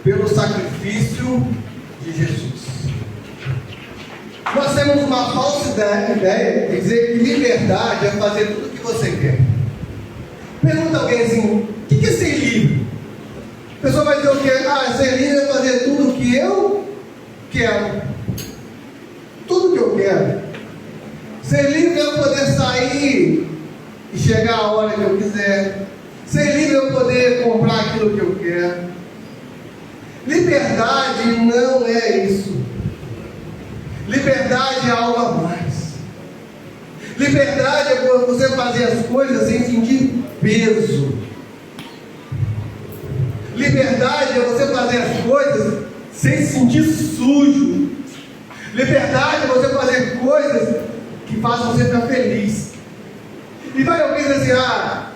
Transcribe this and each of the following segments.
pelo sacrifício de Jesus. Nós temos uma falsa ideia de dizer que liberdade é fazer tudo o que você quer. Pergunta alguém assim: o que é ser livre? A pessoa vai dizer o quê? Ser livre é fazer tudo o que eu quero. Tudo que eu quero. Ser livre é eu poder sair e chegar a hora que eu quiser. Ser livre é eu poder comprar aquilo que eu quero. Liberdade não é isso. Liberdade é algo a mais. Liberdade é você fazer as coisas sem sentir peso. Liberdade é você fazer as coisas sem se sentir sujo. Liberdade é você fazer coisas que façam você ficar feliz. E vai alguém dizer assim: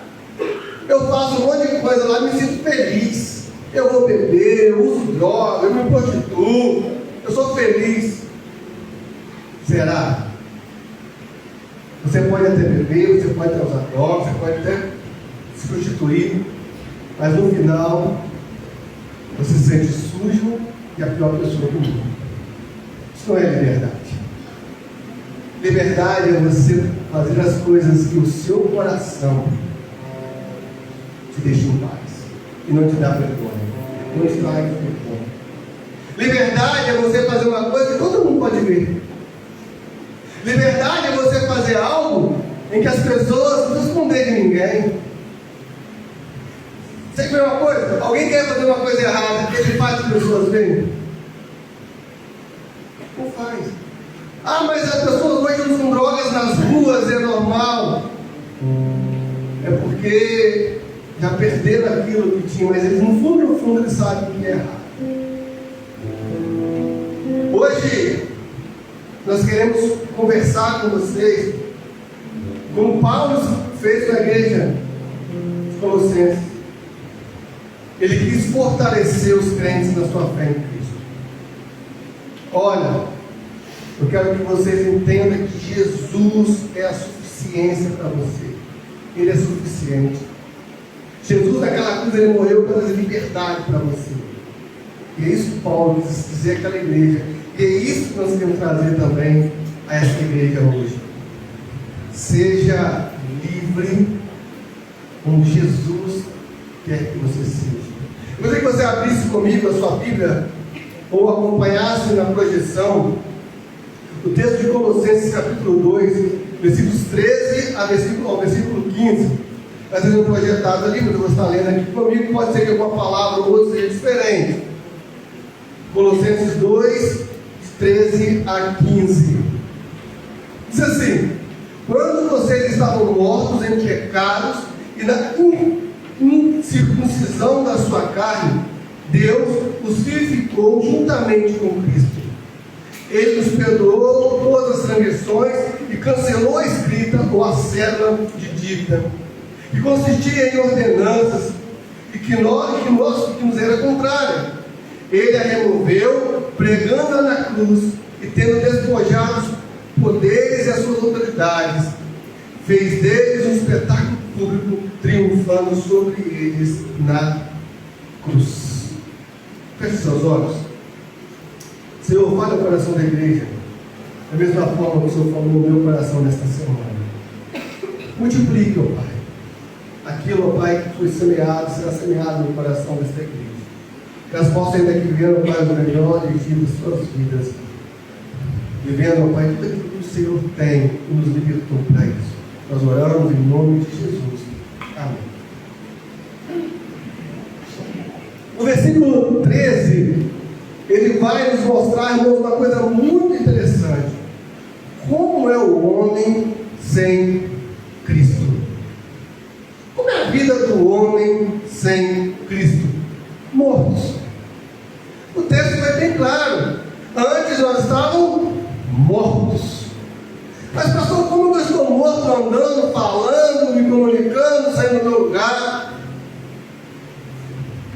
eu faço um monte de coisa lá e me sinto feliz. Eu vou beber, eu uso droga, eu me prostituo, eu sou feliz. Será? Você pode até beber, você pode até usar droga, você pode até se prostituir, mas no final você se sente sujo e a pior pessoa do mundo. Isso não é liberdade. Liberdade é você fazer as coisas que o seu coração te deixa em paz e não te dá vergonha, não te traz vergonha. Liberdade é você fazer uma coisa que todo mundo pode ver. Liberdade é você fazer algo em que as pessoas não escondem de ninguém. Você quer ver uma coisa? Alguém quer fazer uma coisa errada, ele faz as pessoas verem? Não faz. Mas as pessoas hoje usam drogas nas ruas, é normal. É porque já perderam aquilo que tinha, mas eles no fundo eles sabem que é errado. Hoje nós queremos conversar com vocês como Paulo fez na igreja de Colossenses. Ele quis fortalecer os crentes na sua fé em Cristo. Olha, eu quero que vocês entendam que Jesus é a suficiência para você. Ele é suficiente. Jesus naquela cruz, ele morreu para trazer liberdade para você. E é isso que Paulo quis dizer àquela igreja. E é isso que nós queremos trazer também a essa igreja hoje. Seja livre como Jesus quer que você seja. Eu gostaria que você abrisse comigo a sua Bíblia ou acompanhasse na projeção o texto de Colossenses capítulo 2, versículos 13 ao versículo 15. Às vezes projetado ali, mas eu vou estar lendo aqui comigo, pode ser que alguma palavra ou outra seja diferente. Colossenses 2, 13 a 15. Diz assim: quando vocês estavam mortos em pecados e na incircuncisão da sua carne, Deus os vivificou juntamente com Cristo. Ele nos perdoou todas as transgressões e cancelou a escrita ou a cédula de dívida, que consistia em ordenanças e que nos era contrária. Ele a removeu, pregando-a na cruz, e tendo despojado os poderes e as suas autoridades, fez deles um espetáculo público, triunfando sobre eles na cruz. Feche seus olhos. Senhor, fale o coração da igreja, da mesma forma que o Senhor falou no meu coração nesta semana. Multiplique, ó Pai, aquilo, ó Pai, que foi semeado, será semeado no coração desta igreja. Que elas possam ainda aqui ver, ó Pai, o melhor destino das suas vidas, vivendo, ó Pai, tudo aquilo que o Senhor tem e nos libertou para isso. Nós oramos em nome de Jesus. Amém. No versículo 13, ele vai nos mostrar, irmãos, uma coisa muito interessante. Como é o homem sem Cristo? Como é a vida do homem sem Cristo? Mortos. O texto vai bem claro. Antes nós estávamos mortos. Mas pastor, como eu estou morto andando, falando, me comunicando, saindo do meu lugar?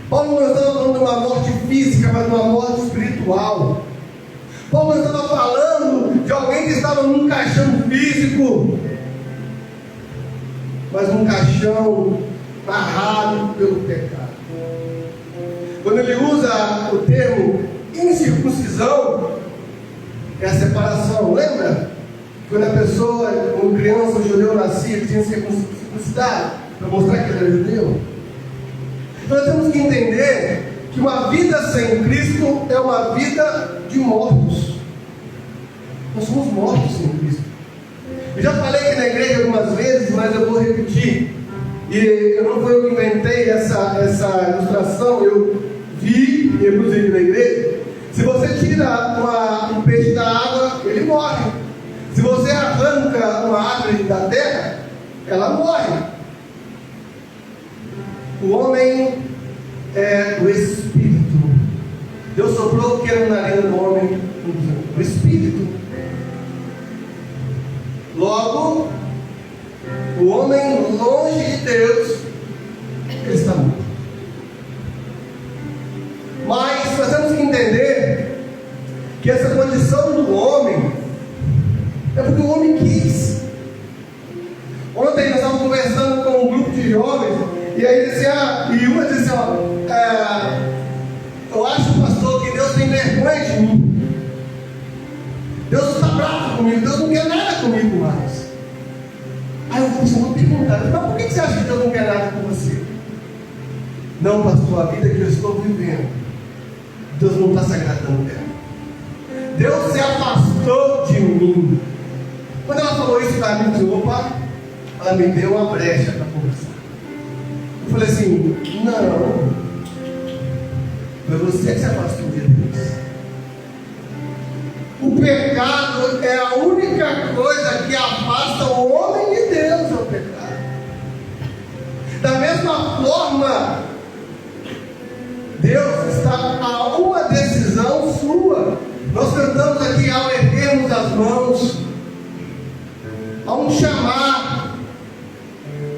Paulo não estava falando de uma morte física, mas de uma morte espiritual. Paulo não estava falando de alguém que estava num caixão físico, mas num caixão amarrado pelo pecado. Quando quando ele usa o termo incircuncisão, é a separação. Lembra? Quando a pessoa, uma criança, um judeu nascia, ele tinha que ser circuncidado para mostrar que ele era judeu. Então nós temos que entender que uma vida sem Cristo é uma vida de mortos. Nós somos mortos sem Cristo. Eu já falei aqui na igreja algumas vezes, mas eu vou repetir. E não foi eu que inventei essa ilustração, eu vi e reproduzir na igreja. Se você tira um peixe da água, ele morre. Se você arranca uma árvore da terra, ela morre. O homem é o Espírito. Deus soprou o que era na narina do homem? O Espírito. Logo, o homem longe de Deus, ele está morto. Mas nós temos que entender que essa condição do homem é porque o homem quis. Ontem nós estávamos conversando com um grupo de jovens, e aí uma disse, eu acho, pastor, que Deus tem vergonha de mim. Deus está bravo comigo, Deus não quer nada comigo mais. Aí eu vou perguntar, mas por que você acha que Deus não quer nada com você? Não, pastor, a vida que eu estou vivendo, Deus não está se agradando dela. Deus se afastou de mim. Quando ela falou isso para mim, ela me deu uma brecha para conversar. Eu falei assim, não, foi você que se afastou de Deus. O pecado é a única coisa que afasta o homem de Deus, é o pecado. Da mesma forma, Deus está a uma decisão sua. Nós cantamos aqui ao erguermos as mãos, a um chamar.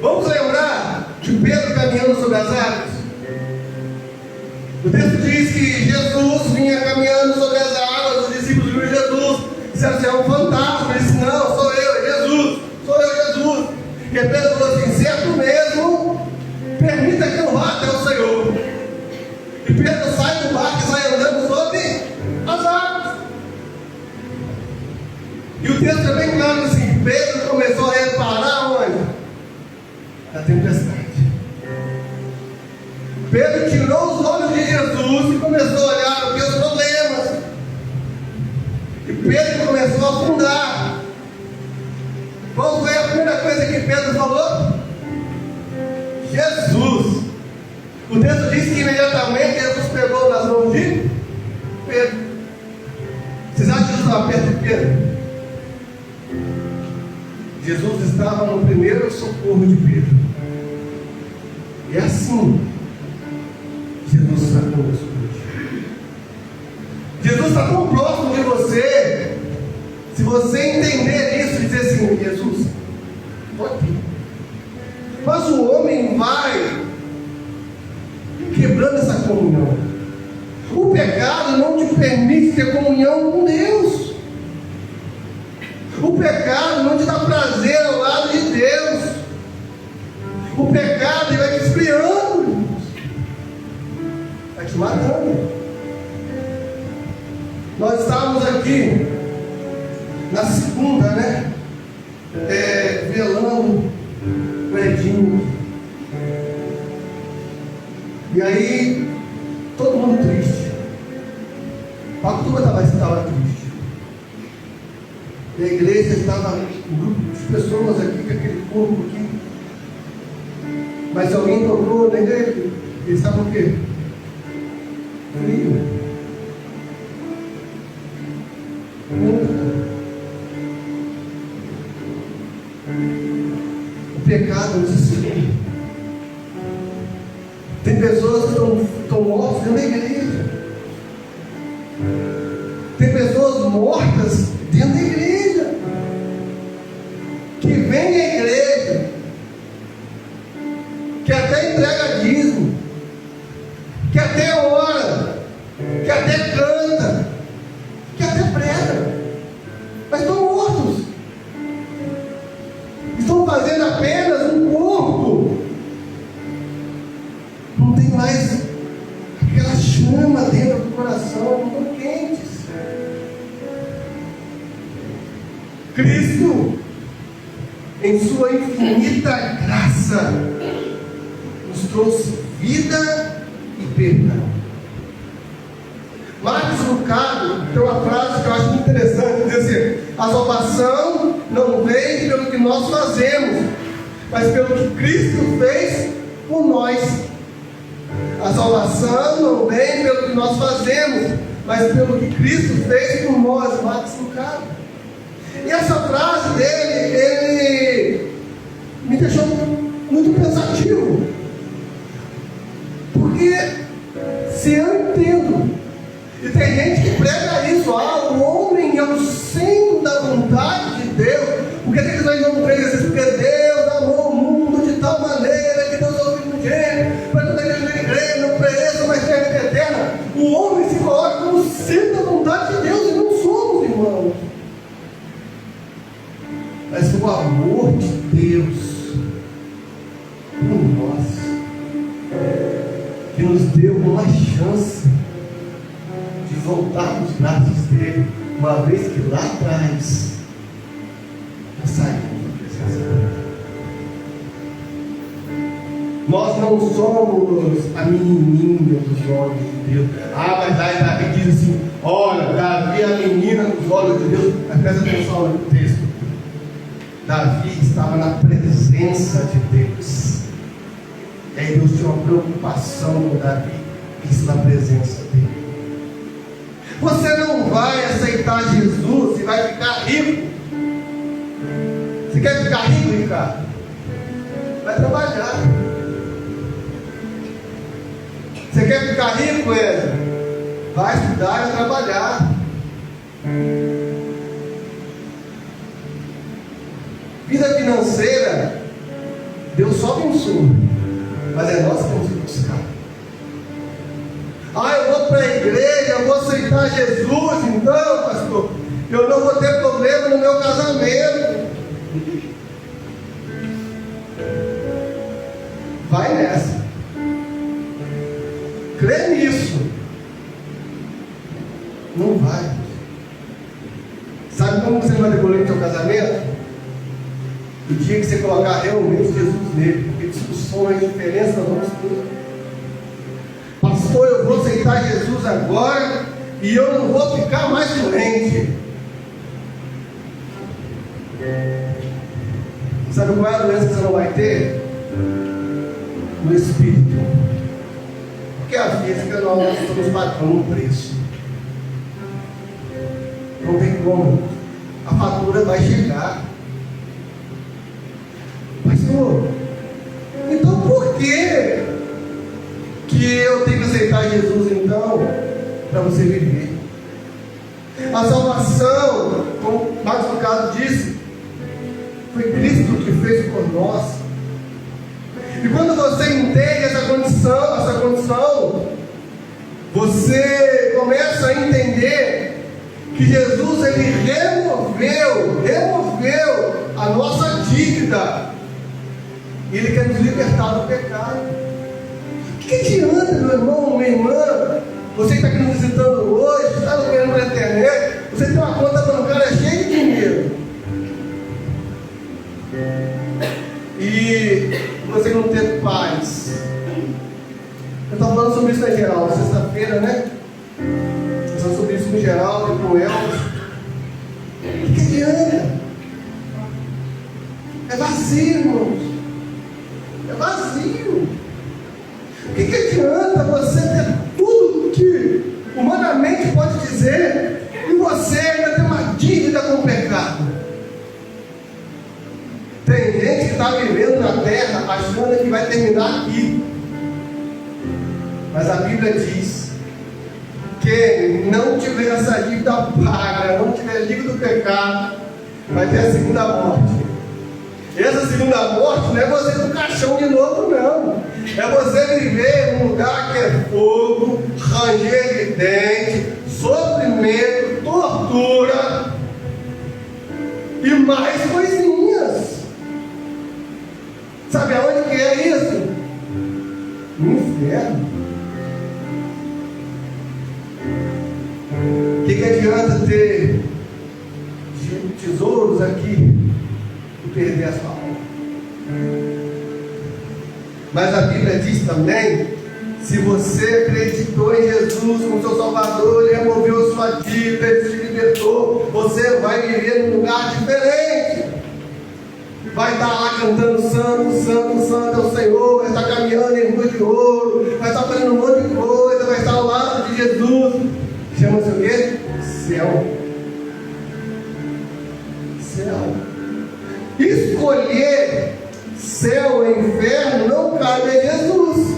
Vamos lembrar de Pedro caminhando sobre as águas? O texto diz que Jesus vinha caminhando sobre as águas, os discípulos viram Jesus, disseram assim, é um fantasma. Ele disse, não, sou eu, é Jesus, sou eu, Jesus. E Pedro falou assim, certo mesmo, permita que eu vá até o Senhor. E Pedro sai do barco e sai andando sobre as águas. E o texto é bem claro assim, Pedro começou a reparar onde? Na tempestade. Pedro tirou os olhos de Jesus e começou a olhar os seus problemas. E Pedro começou a afundar. Qual foi a primeira coisa que Pedro falou? Jesus. O texto diz que imediatamente Jesus pegou nas mãos de Pedro. Vocês acham que Jesus estava perto de Pedro? Jesus estava no primeiro socorro de Pedro. E assim, Jesus está conosco hoje. Jesus está tão próximo de você. Se você entender isso e dizer assim, Jesus, estou aqui. Mas o homem vai quebrando essa comunhão. O pecado não te permite ter comunhão com Deus. O pecado não te dá prazer ao lado de Deus. O pecado vai te esfriando, irmãos. Vai te matando. Nós estávamos aqui na segunda, né? Velando o Edinho. E aí, todo mundo triste. A turma estava triste. E a igreja estava um grupo de pessoas aqui, com aquele corpo aqui. Mas alguém tocou na igreja. Eles estavam o quê? Frio. O pecado nos esfria. Tem pessoas que estão mortas dentro da igreja. Tem pessoas mortas dentro da igreja. Que vem à igreja. Que até entrega dízimo. Que até ora. Que até canta. Que até prega. Mas estão mortos. Estão fazendo apenas um corpo. Não tem mais aquela chama dentro do coração, não estão quentes. Cristo, em sua infinita graça, nos trouxe vida e perdão. Marcos Lucado tem uma frase que eu acho muito interessante, diz assim: a salvação não vem pelo que nós fazemos, mas pelo que Cristo fez por nós. A salvação não vem pelo que nós fazemos, mas pelo que Cristo fez por nós. Marcos Lucado. E essa frase dele, ele me deixou muito pensativo, porque se eu entendo, e tem gente que prega isso, o homem é o centro da vontade de Deus. Por que nós não pregamos isso? Porque Deus amou o mundo de tal maneira que Deus ouviu no gênero, para toda igreja não pereça, mas tenha vida eterna. O homem se coloca como centro da vontade de Deus, e não somos, irmãos. Mas o amor de Deus por nós, que nos deu uma chance de voltar nos braços dele, uma vez que lá atrás nós saímos da presença dele. Nós não somos a menininha dos olhos de Deus. Mas aí Davi diz assim: olha, Davi é a menina dos olhos de Deus. Mas presta atenção no texto. Davi estava na presença de Deus. E aí Deus tinha uma preocupação com Davi, isso na presença dele. Você não vai aceitar Jesus e vai ficar rico. Você quer ficar rico, Ricardo? Vai trabalhar. Você quer ficar rico, Edson? Vai estudar e vai trabalhar. Vida financeira, Deus só abençoa, mas é nós que temos que buscar. Eu vou para a igreja, eu vou aceitar Jesus, então, pastor, eu não vou ter problema no meu casamento. Vai nessa. Crê nisso. Não vai. Sabe como você vai decolar no seu casamento? O dia que você colocar realmente Jesus nele, porque discussões, diferenças, nós vamos ter. Pastor, eu vou aceitar Jesus agora e eu não vou ficar mais doente. Sabe qual é a doença que você não vai ter? No espírito. Porque a física nós estamos pagando um preço. Não tem como. A fatura vai chegar. Pastor, então por que eu tenho que aceitar Jesus então? Para você viver. A salvação, como Marcos Lucado disse, foi Cristo que fez por nós. E quando você entende essa condição, você começa a entender que Jesus, ele removeu a nossa dívida. E ele quer nos libertar do pecado. O que adianta, meu irmão, minha irmã, você que está aqui nos visitando hoje, está nos vendo na internet, você tem uma conta bancária cheia de dinheiro, e você não ter paz. Eu estava falando sobre isso na geral, sexta-feira, né? Falando sobre isso no geral, e com Elvis. O que adianta? É vazio, irmãos. É vazio. O que adianta você ter tudo que humanamente pode dizer e você ainda tem uma dívida com o pecado? Tem gente que está vivendo na terra achando que vai terminar aqui, mas a Bíblia diz que não tiver essa dívida paga, não tiver dívida do pecado, vai ter a segunda morte. E essa segunda morte não é você no caixão de novo, não. É você viver num lugar que é fogo, ranger de dente, sofrimento, tortura e mais coisinhas. Sabe aonde que é isso? No inferno. que adianta ter tesouros aqui e perder a sua alma? Mas a Bíblia diz também: se você acreditou em Jesus como seu Salvador, Ele removeu sua dívida, Ele te libertou, você vai viver num lugar diferente. Vai estar lá cantando santo, santo, santo é o Senhor, vai estar caminhando em rua de ouro, vai estar fazendo um monte de coisa, vai estar ao lado de Jesus. Chama-se o quê? Céu. Céu. Escolher céu e inferno não cabe a Jesus,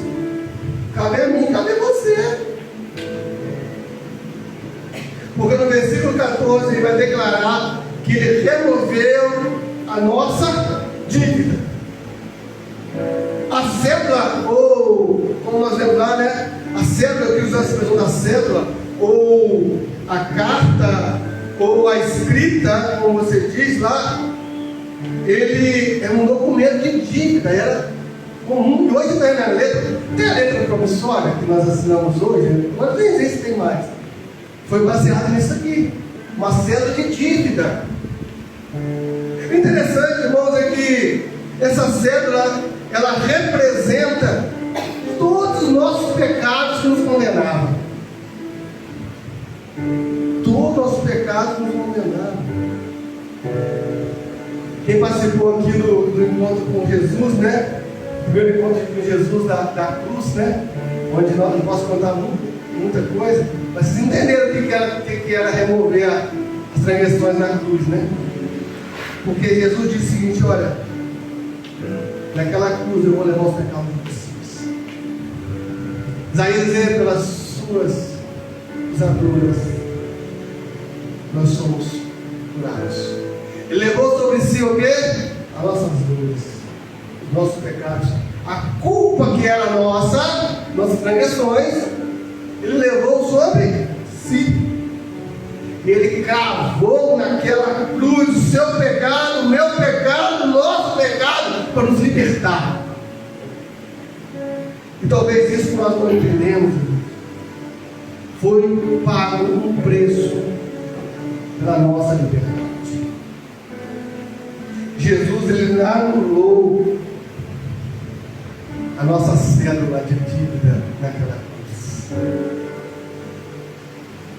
cabe a mim, cabe a você. Porque no versículo 14 ele vai declarar que Ele removeu a nossa dívida. A cédula, ou como nós vemos lá, né? A cédula, que usa a expressão da cédula, ou a carta, ou a escrita, como você diz lá, ele é um documento de dívida, era comum, e hoje tem a letra, tem a letra promissória que nós assinamos hoje, agora nem sei se tem mais, foi baseado nisso aqui, uma cédula de dívida. O interessante, irmãos, é que essa cédula, ela representa todos os nossos pecados que nos condenavam. Todos os nossos pecados que nos condenavam. Quem participou aqui do encontro com Jesus, né? O primeiro encontro com Jesus da cruz, né? Onde nós não posso contar muita coisa, mas vocês entenderam o que era remover as transgressões na cruz, né? Porque Jesus disse o seguinte: olha, naquela cruz eu vou levar os pecados de vocês. Isaías dizia: pelas suas pisaduras nós somos curados. Ele levou sobre si o quê? As nossas dores, os nossos pecados, a culpa que era nossa, nossas transgressões, Ele levou sobre si. Ele cravou naquela cruz o seu pecado, o meu pecado, o nosso pecado, para nos libertar. E talvez isso que nós não entendemos, foi pago um preço pela nossa liberdade. Jesus, Ele anulou a nossa cédula de dívida naquela cruz.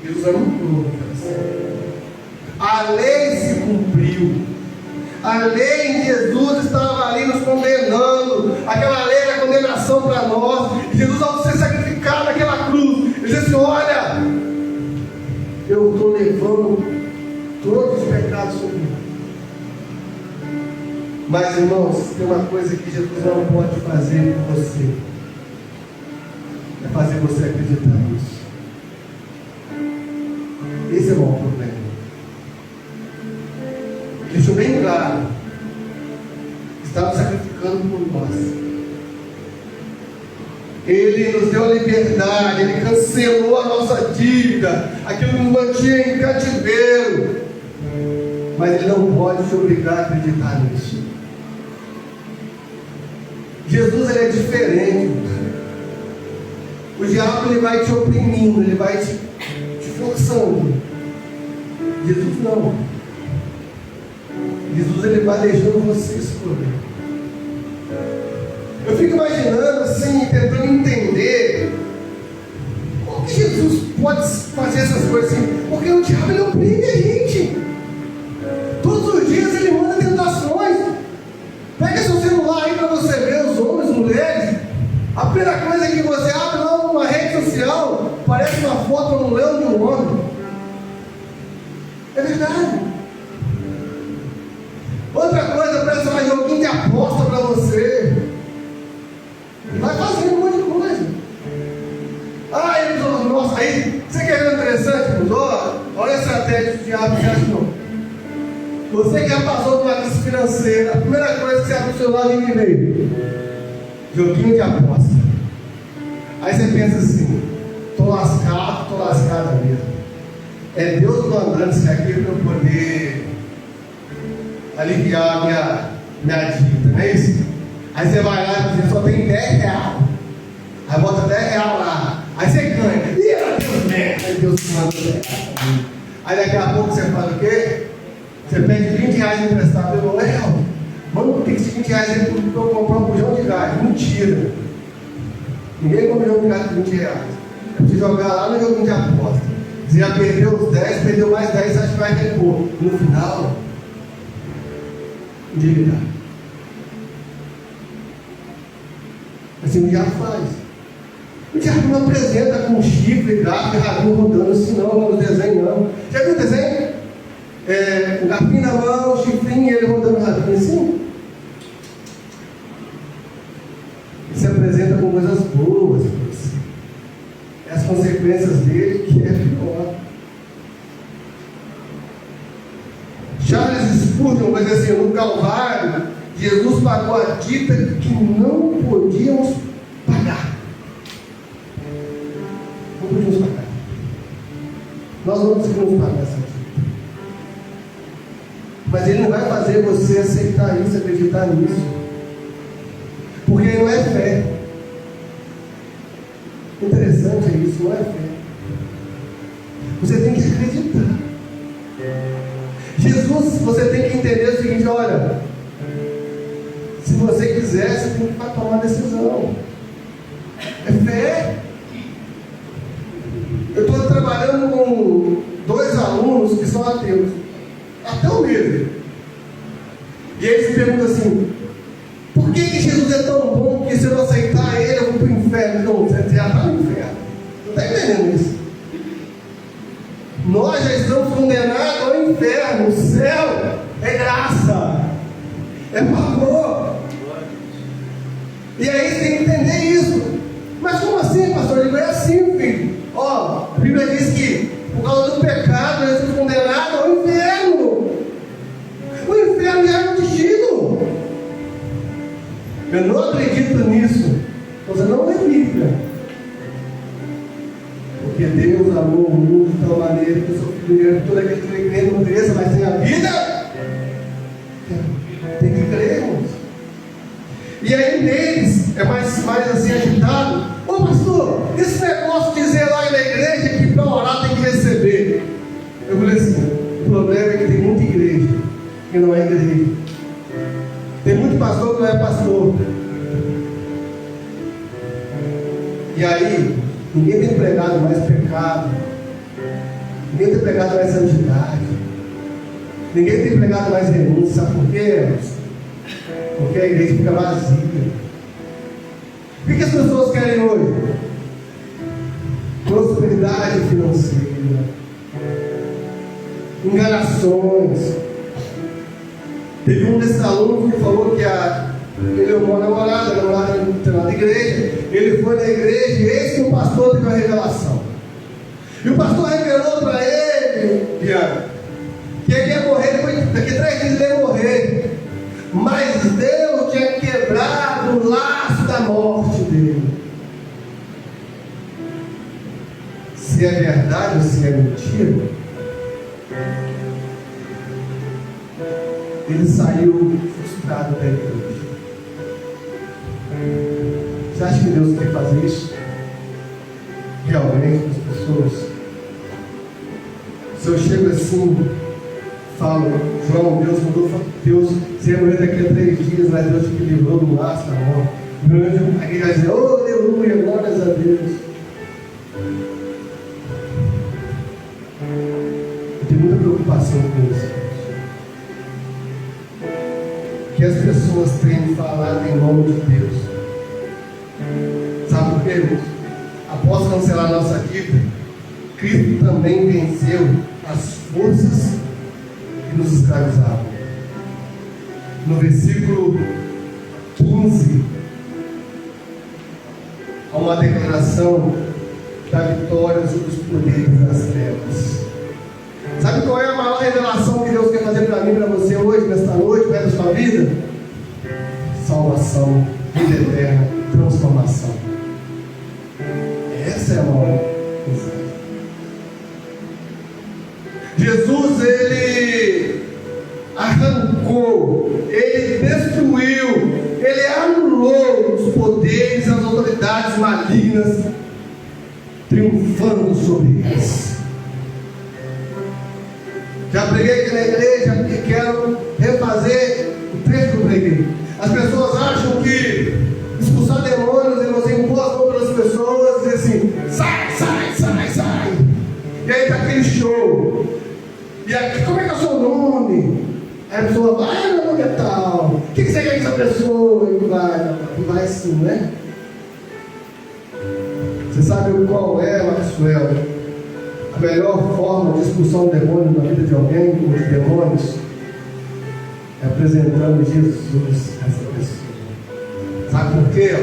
Jesus anulou aquela cédula. A lei se cumpriu. A lei em Jesus estava ali nos condenando. Aquela lei era condenação para nós. E Jesus, ao ser sacrificado naquela cruz, Ele disse assim: olha, eu estou levando todos os pecados sobre mim. Mas, irmãos, tem uma coisa que Jesus não pode fazer por você: é fazer você acreditar nisso. Esse é o maior problema. Ele deixou bem claro: estava sacrificando por nós. Ele nos deu a liberdade, Ele cancelou a nossa dívida, aquilo que nos mantinha em cativeiro. Mas Ele não pode te obrigar a acreditar nisso. Jesus, Ele é diferente. O diabo, ele vai te oprimindo, ele vai te forçando. Jesus não. Jesus, Ele vai deixando você escolher. Eu fico imaginando assim, tentando entender como que Jesus pode fazer essas coisas assim, porque o diabo, ele oprime a gente. Todos os dias ele manda tentações. Pega seu celular aí para você ver os homens, mulheres. A primeira coisa que você abre lá numa rede social, parece uma foto no leão de um homem. É verdade. Outra coisa, parece um joguinho de aposta para você. E vai fazendo um monte de coisa. Aí, nossa, aí, você quer ver interessante, olha a estratégia do diabo, você acha não? Você que já passou por uma crise financeira, a primeira coisa que você abre o celular, ninguém veio. Joguinho de aposta. Aí você pensa assim: estou lascado mesmo. É Deus mandando isso aqui para eu poder aliviar a minha dívida, não é isso? Aí você vai lá e diz: só tem R$10. Aí bota R$10 lá. Aí você ganha. E Deus merda. Aí Deus Deus te manda pegar. Aí daqui a pouco você faz o quê? Você pede 20 reais emprestado. Eu falo, mano, tem que ser 20 reais aí para eu comprar um bujão de gás. Mentira. Ninguém compra um bujão de gás por 20 reais. É preciso jogar lá no joguinho de aposta. Você já perdeu os 10, perdeu mais 10, acho que vai repor. No final, endividar. Assim o diabo faz. O diabo não apresenta com chifre, gato e rabinho rodando assim, não, nos desenhos não. Já viu o desenho? O garfinho na mão, o chifrinho e ele rodando o rabinho assim. Ele se apresenta com coisas boas para você. As consequências dele que é pior. Charles Spurgeon vai dizer assim: no Calvário, Jesus pagou a dívida que não podíamos pagar. Não podíamos pagar. Nós não conseguimos pagar essa dívida. Mas Ele não vai fazer você aceitar isso, acreditar nisso. Porque não é fé. Interessante é isso, não é fé. Você tem que acreditar. Jesus, você tem que entender o seguinte: olha, se você quiser, você tem que tomar uma decisão. É fé. Eu estou trabalhando com 2 alunos que são ateus, até o mesmo. E eles me perguntam assim: por que Jesus é tão bom que se eu não aceitar Ele, eu vou para o inferno? Não, você já está no inferno. Não está entendendo isso? Nós já estamos condenados ao inferno. O céu é graça, é favor. E aí você tem que entender isso. Mas como assim, pastor? Eu digo, é assim, filho. Ó, a Bíblia diz que por causa do pecado nós estamos condenados ao inferno. O inferno já é um destino. Eu não acredito nisso. Você não é Bíblia. Porque Deus amou o mundo de tal maneira que o seu filho, todo aquele que crê não cresça, mas tem a vida. Tem que crer, irmãos. E aí neles é mais assim agitado. Ô pastor, esse negócio de dizer lá na igreja que para orar tem que receber. Eu falei assim: o problema é que tem muita igreja que não é igreja. Tem muito pastor que não é pastor. E aí, ninguém tem pregado mais pecado. Ninguém tem pregado mais santidade. Ninguém tem pregado mais renúncia. Sabe por quê? Porque a igreja fica vazia. O que as pessoas querem hoje? Prosperidade financeira, enganações. Teve um desses alunos que falou que ele é uma namorada não tem nada de igreja. Ele foi na igreja e eis que o pastor teve uma revelação. E o pastor revelou para ele, Diana, que ele ia morrer, daqui 3 dias ele ia morrer. Mas Deus tinha quebrado o laço da morte dele. Se é verdade ou se é mentira, ele saiu frustrado da igreja. Você acha que Deus quer fazer isso realmente com as pessoas? Se eu chego assim, falo, João, Deus mudou, Deus, você ia morrer daqui a 3 dias, mas Deus te livrou do laço da morte. Aí vai dizer, oh, aleluia, glórias a Deus. Eu tenho muita preocupação com isso. Que as pessoas têm falado em nome de Deus. Sabe por quê, irmãos? Após cancelar a nossa dívida, Cristo também venceu as forças que nos escravizavam. No versículo 15, há uma declaração da vitória sobre os poderes das trevas. Sabe qual é a maior revelação que Deus quer fazer para mim e para você hoje, nesta noite, perto da sua vida? Salvação, vida eterna, transformação. Essa é a maior mensagem. Jesus, Ele arrancou, Ele destruiu, Ele anulou os poderes, as autoridades malignas, triunfando sobre eles. Já preguei aqui na igreja e quero refazer o trecho que eu preguei. As pessoas acham que expulsar demônios e você impor as mãos pelas pessoas e dizer assim: sai, sai, sai, sai. E aí está aquele show. E aqui, como é que é o seu nome? Aí a pessoa vai, meu nome é tal. O que você quer que essa pessoa? E vai sim, né? Você sabe qual é, Maxwell, a melhor forma de expulsar um demônio na vida de alguém, ou de demônios? É apresentando Jesus a essa pessoa. Sabe por quê?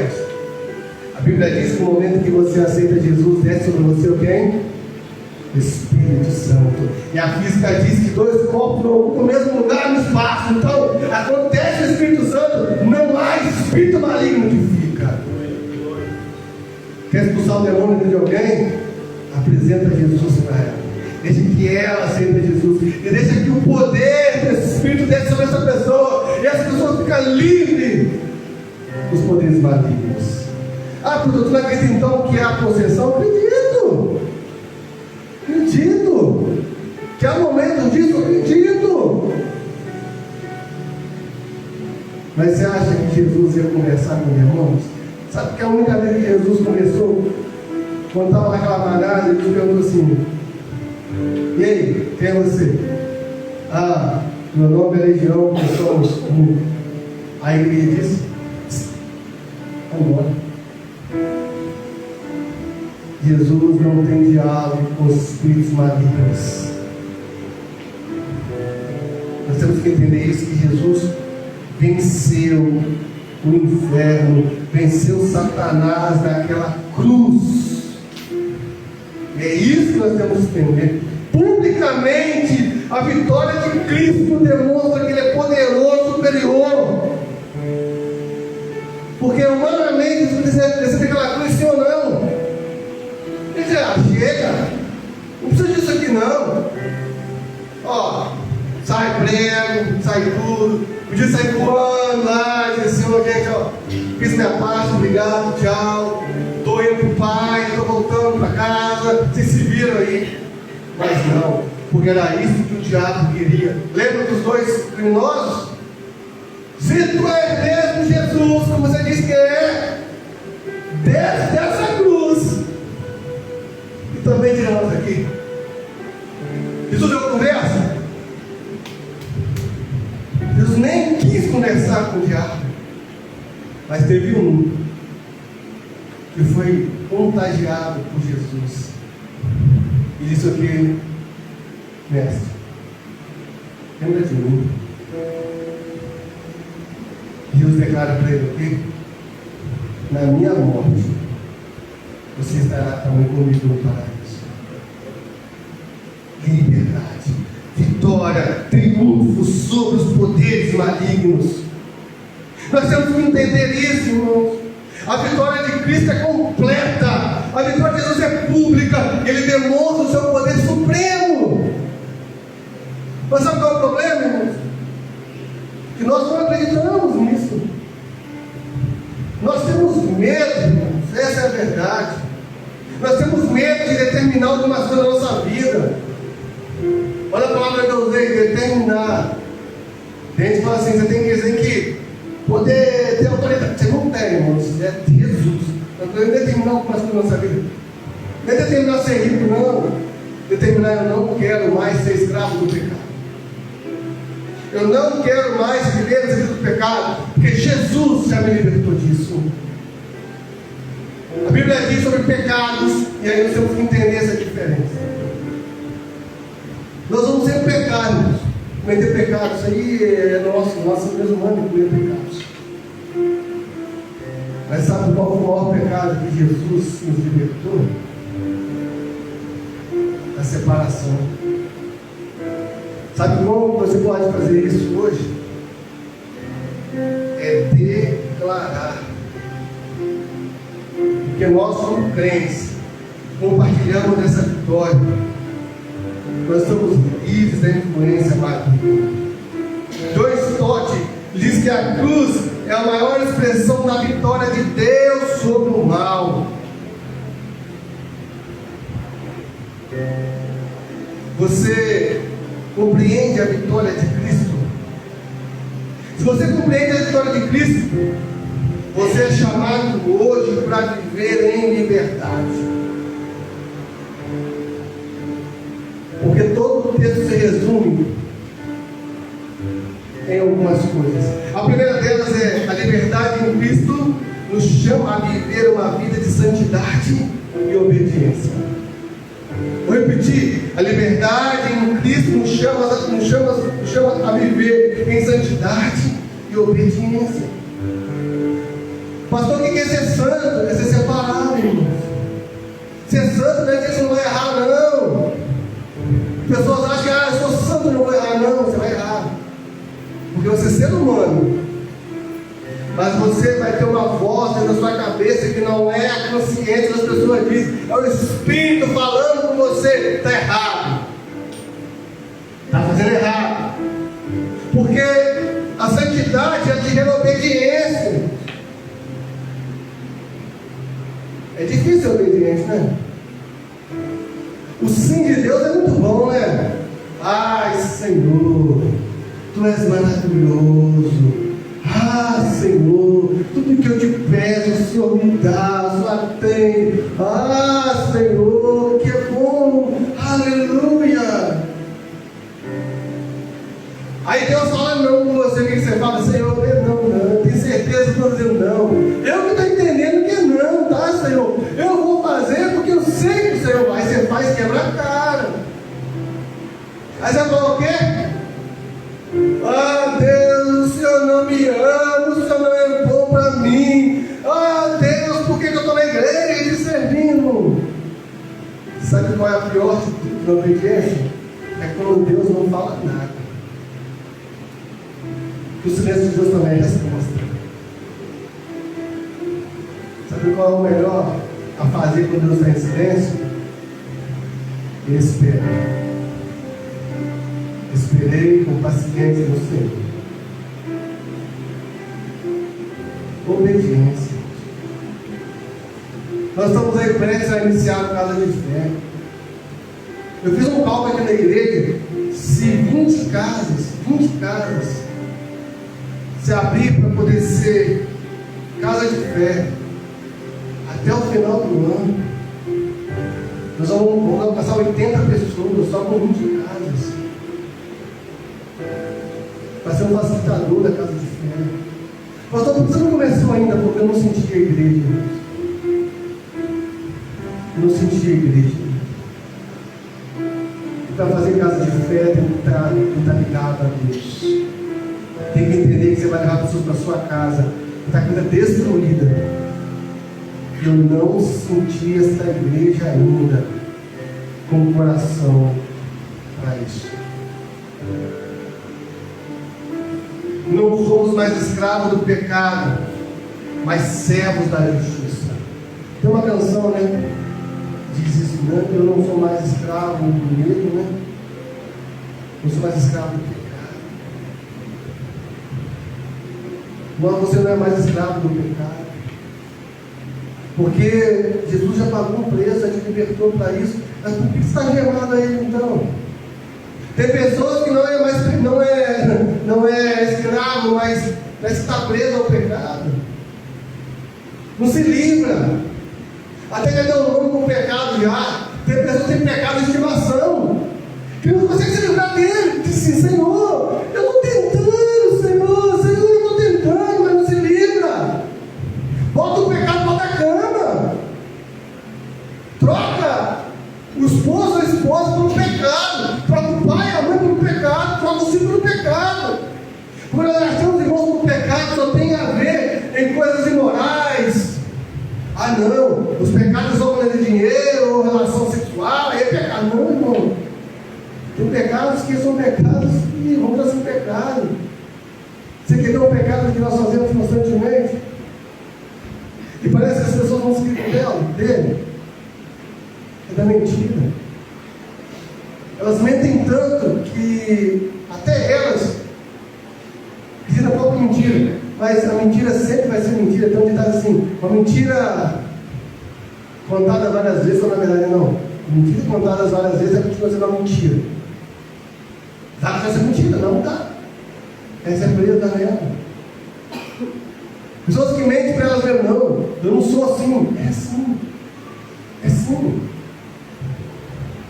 A Bíblia diz que no momento que você aceita Jesus, desce sobre você o quem? Espírito Santo. E a física diz que dois corpos não ocupam o mesmo lugar no espaço. Então, acontece o Espírito Santo, não há espírito maligno que fica. Quer expulsar o demônio de alguém? Apresenta Jesus para ela. Deixa que ela aceite Jesus. E deixa que o poder desse Espírito desça sobre essa pessoa. E essa pessoa fica livre dos poderes malignos. Ah, porque tu não acredita então que há possessão? Acredito. Acredito. Que há momento disso, acredito. Mas você acha que Jesus ia conversar com demônios? Sabe que a única vez que Jesus começou, quando estava naquela manada, ele perguntou assim: e aí, quem é você? Ah, meu nome é Legião, nós somos um. Aí ele disse: vai embora. Jesus não tem diálogo com os espíritos malignos. Nós temos que entender isso, que Jesus venceu o inferno, venceu Satanás naquela cruz. E é isso que nós temos que entender. Publicamente, a vitória de Cristo demonstra que Ele é poderoso, superior. Porque humanamente, você tem aquela cruz, sim ou não? Ele diz: ah, chega, não precisa disso aqui não. Ó, sai prego, sai tudo. Podia sair voando lá, dizer assim: ó, gente, ó, fiz minha parte, obrigado, tchau. Estou indo para o Pai, estou voltando para casa, vocês se viram aí. Mas não, porque era isso que o diabo queria. Lembra dos dois criminosos? Se tu és mesmo Jesus, como você disse que é, desce dessa cruz. E também de nós aqui. Jesus deu conversa? Jesus nem quis conversar com o diabo. Mas teve um que foi contagiado por Jesus. E disse o que? Mestre, lembra de mim. Deus declara para ele o quê? Na minha morte, você estará também comigo no paraíso. Liberdade, vitória, triunfo sobre os poderes malignos. Nós temos que entender isso, irmãos. A vitória de Cristo é completa. A vitória de Jesus é pública. Ele demonstra o seu poder supremo. Mas sabe qual é o problema, irmãos? Que nós não acreditamos nisso. Nós temos medo, irmãos. Essa é a verdade. Nós temos medo de determinar algumas coisas na nossa vida. Olha a palavra que eu usei: determinar. A gente fala assim: você tem que poder ter autoridade. Você não tem, irmãos. Você é Jesus. Não podemos determinar algumas coisas na nossa vida. Não é determinar ser rico, não. Determinar: eu não quero mais ser escravo do pecado. Eu não quero mais viver essa vida do pecado, porque Jesus já me libertou disso. A Bíblia diz sobre pecados, e aí nós temos que entender essa diferença. Nós vamos sempre pecar, irmãos. Cometer pecados, isso aí é nosso mesmo humano incluir pecados. Mas sabe qual foi o maior pecado que Jesus nos libertou? A separação. Sabe como você pode fazer isso hoje? É declarar. Porque nós somos crentes, compartilhamos dessa vitória. Nós estamos livres da influência maligna. John Stott diz que a cruz é a maior expressão da vitória de Deus sobre o mal. Você compreende a vitória de Cristo? Se você compreende a vitória de Cristo, você é chamado hoje para viver em liberdade. Porque todo o texto se resume em algumas coisas. A primeira delas é: a liberdade em Cristo nos chama a viver uma vida de santidade e obediência. Vou repetir: a liberdade em Cristo nos chama a viver em santidade e obediência. Pastor, o que é ser santo? É ser separado, irmãos. Ser santo não é dizer que você não vai errar, não. Pessoas acham que eu sou santo, não vou errar. Não, você vai errar. Porque você é ser humano. Mas você vai ter uma voz dentro da sua cabeça que não é a consciência das pessoas dizem. É o Espírito falando com você. Está errado. Está fazendo errado. Porque a santidade é de obediência. É difícil ser obediente, né? O sim de Deus é muito bom, né? Ai, Senhor, Tu és maravilhoso. Ah, Senhor, tudo que eu te peço, o Senhor me dá, o Senhor atende. Ah, Senhor, que bom. Aleluia. Aí Deus fala não com você, o que você fala? Senhor, não, tenho certeza que estou dizendo não. Eu não estou entendendo que é não, tá, Senhor? Eu vou fazer porque eu sei que o Senhor vai. Você faz quebrar a cara. Aí você fala o quê? Ah, Deus, o Senhor não me ama, o Senhor não é bom para mim. Ah, Deus, por que eu estou na igreja servindo? Sabe qual é a pior da obediência? É quando Deus não fala nada. O silêncio de Deus também é resposta. Sabe qual é o melhor a fazer quando Deus está em silêncio? Espera. Esperei com paciência no Senhor. Obediência. Nós estamos aí prestes a iniciar a casa de fé. Eu fiz um cálculo aqui na igreja. Se 20 casas se abrir para poder ser casa de fé até o final do ano, nós vamos alcançar 80 pessoas só com 20 casas. Vai ser um facilitador da casa de fé. Pastor, você não começou ainda porque eu não senti a igreja. Eu não senti a igreja. E para fazer casa de fé tem que estar ligado a Deus. Tem que entender que você vai levar pessoas para sua casa. Está coisa destruída. Eu não senti essa igreja ainda com o coração para isso. Não somos mais escravos do pecado, mas servos da justiça. Tem uma canção, né? Diz isso, né? Eu não sou mais escravo do medo, né? Eu sou mais escravo do pecado. Você não é mais escravo do pecado. Porque Jesus já pagou um preço, já te libertou para isso. Mas por que você está gemado a Ele então? Tem pessoas que não é escravo, mas está preso ao pecado. Não se livra. Até já deu nome com o pecado já. Tem pessoas que têm pecado de estimação, que não consegue se livrar dele. Diz assim: Senhor, eu estou tentando, Senhor, eu estou tentando, mas não se livra. Bota o pecado para a cama. Troca o esposo ou a esposa pelo pecado. Troca o pai e a mãe pelo pecado. Troca o filho pelo pecado. Quando nós achamos, irmãos, que o pecado só tem a ver em coisas imorais. Ah, não, os pecados ou de dinheiro, ou relação sexual, aí é pecado. Não, irmão. Tem pecados que são pecados e vão dar sem pecado. Você quer ver o pecado que nós fazemos constantemente? E parece que as pessoas não se livram dele. É da mentira. Elas mentem tanto que até elas dizem a própria mentira. Mas a mentira sempre vai ser mentira. Então ele diz assim: uma mentira contada várias vezes, ou na verdade não. Mentira contada várias vezes é continua sendo uma mentira. Sabe essa mentira? Não está. Essa é presa nela. Pessoas que mentem para elas mesmas, não, eu não sou assim. É assim. É assim.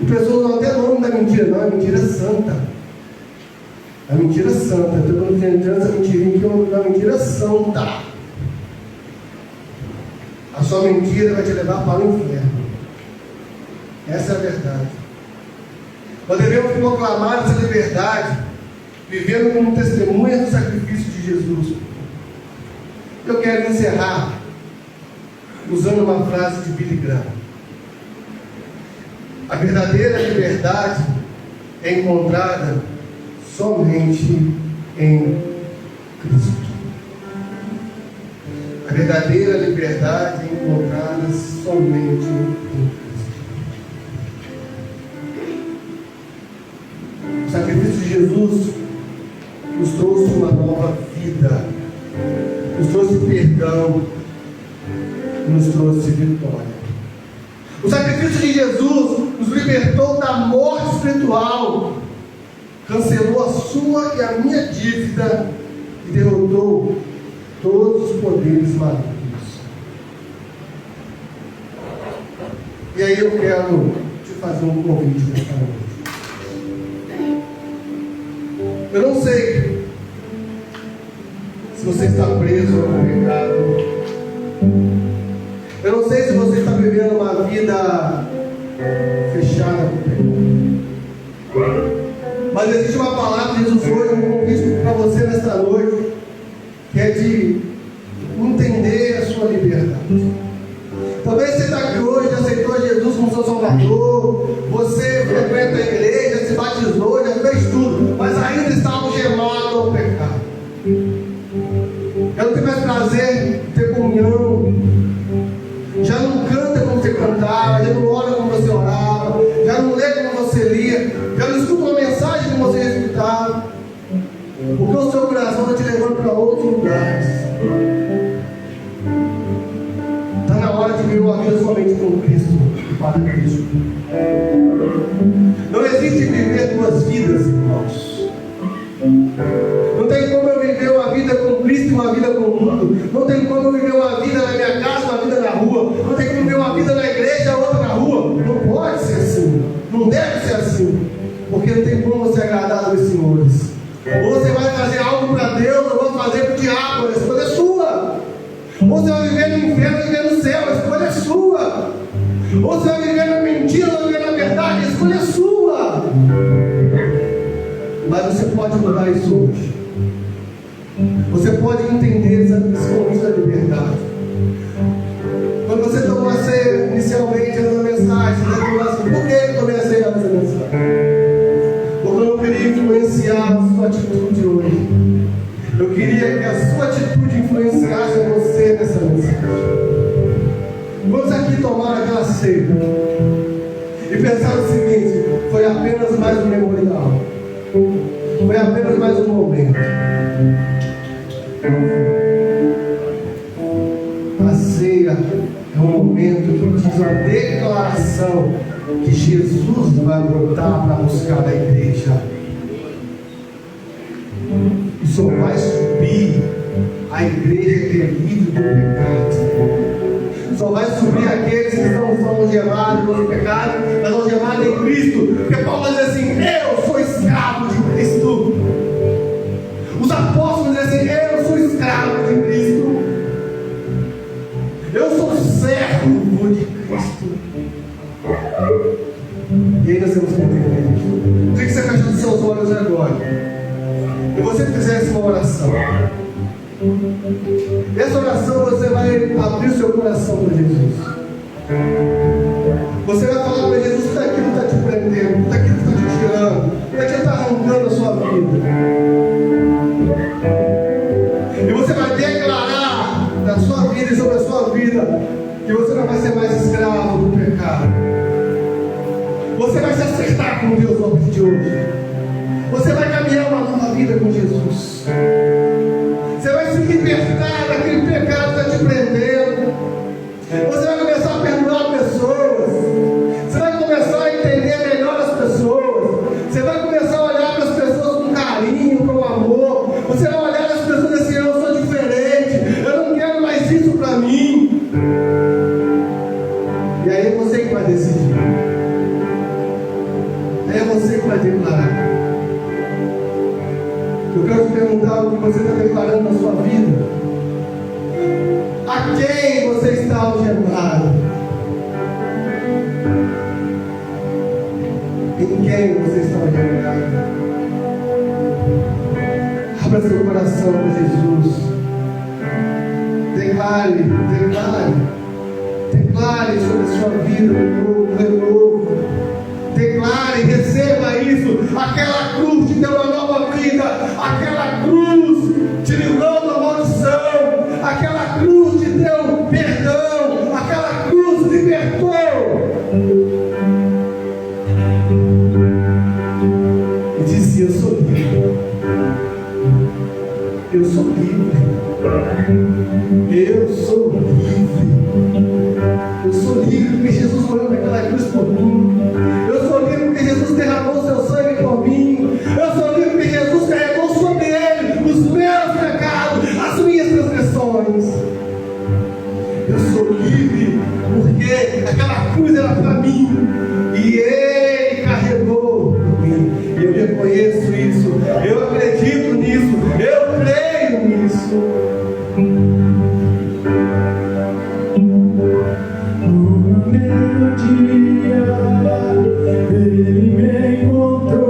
E pessoas não até nome da mentira, não, é mentira santa. A mentira santa. Eu estou entendendo essa mentirinha que é uma mentira santa. A sua mentira vai te levar para o inferno. Essa é a verdade. Nós devemos proclamar essa liberdade, vivendo como testemunha do sacrifício de Jesus. Eu quero encerrar usando uma frase de Billy Graham. A verdadeira liberdade é encontrada somente em Cristo. A verdadeira liberdade é encontrada somente em Cristo. O sacrifício de Jesus nos trouxe uma nova vida, nos trouxe perdão, nos trouxe vitória. O sacrifício de Jesus nos libertou da morte espiritual, cancelou a sua e a minha dívida e derrotou todos os poderes malignos. E aí eu quero te fazer um convite nesta noite. Eu não sei se você está preso ao pecado. Eu não sei se você está vivendo uma vida fechada com o pecado. Mas existe uma palavra de Jesus hoje, um convite para você nesta noite, que é de entender a sua liberdade. Talvez você está aqui hoje, aceitou Jesus como seu Salvador, você frequenta a igreja, se batizou, já fez tudo, mas ainda está algemado ao pecado. Já não tem mais prazer em ter comunhão, já não canta como você cantava, já não ora como você orava, já não lê como você lia, já não escuta uma mensagem como você escutava, porque o seu coração está te levando para outros lugares. Está na hora de viver uma vida somente com Cristo e para Cristo. Não existe viver duas vidas, irmãos. Não tem como eu viver uma vida com Cristo e uma vida com o mundo. Não tem como eu viver uma vida na minha casa, uma vida na rua. Não tem como viver uma vida na igreja, outra na rua. Não pode ser assim. Não deve ser assim. Porque não tem como você agradar a dois senhores. Ou você vai fazer algo para Deus, ou vai fazer para o diabo. A escolha é sua. Ou você vai viver no inferno ou viver no céu. A escolha é sua. Ou você vai viver na mentira ou viver na verdade. A escolha é sua. Mas você pode mudar isso hoje. Você pode entender esse convite da liberdade. Quando você tomou a ceia, inicialmente, essa mensagem, você tomou assim, por que eu tomei a ceia essa mensagem? Porque eu não queria influenciar a sua atitude hoje. Eu queria que a sua atitude influenciasse você nessa mensagem. Vamos aqui tomar aquela ceia e pensar o seguinte: foi apenas mais um memorial. Foi apenas mais um momento. A ceia é um momento que diz uma declaração que Jesus vai voltar para buscar a igreja. E só vai subir a igreja que é livre do pecado. Só vai subir aqueles que não são algemados pelo pecado, mas algemados em Cristo. Porque Paulo diz assim: eu sou escravo de Cristo. Os apóstolos dizem assim: eu sou escravo de Cristo. Eu sou servo de Cristo. E aí nós temos que entender isso. Eu queria que você fechasse os seus olhos agora e você fizesse uma oração. Essa oração você vai abrir o seu coração para Jesus. Você vai falar para Jesus: tudo aquilo que está te prendendo, tudo aquilo que está te tirando, tudo aquilo que está arrancando a sua vida. E você vai declarar na sua vida e sobre a sua vida que você não vai ser mais escravo do pecado. Você vai se acertar com Deus no dia de hoje. Você vai caminhar uma nova vida com Jesus. Você vai se libertar daquele pecado que está te prendendo. Você vai começar a perdoar pessoas. Você vai começar a entender melhor as pessoas. Você vai começar a olhar para as pessoas você que vai declarar. Eu quero te perguntar o que você está declarando na sua vida. A quem você está algemado? Em quem você está algemado? Abra seu coração para Jesus. Declare sobre a sua vida um renovo. Declare, receba isso. Aquela cruz te deu uma nova vida. Aquela cruz te livrou da maldição. Aquela cruz te deu perdão. Aquela cruz libertou. E disse: eu sou livre. Eu sou livre. Eu sou livre. Eu sou livre porque Jesus morreu naquela cruz por mim. Eu sou livre porque Jesus derramou seu sangue por mim. Eu sou livre porque Jesus carregou sobre ele os meus pecados, as minhas transgressões. Eu sou livre porque aquela cruz era para mim e ele carregou por mim. E eu reconheço isso. Eu acredito nisso. Eu creio nisso. Ele me encontrou.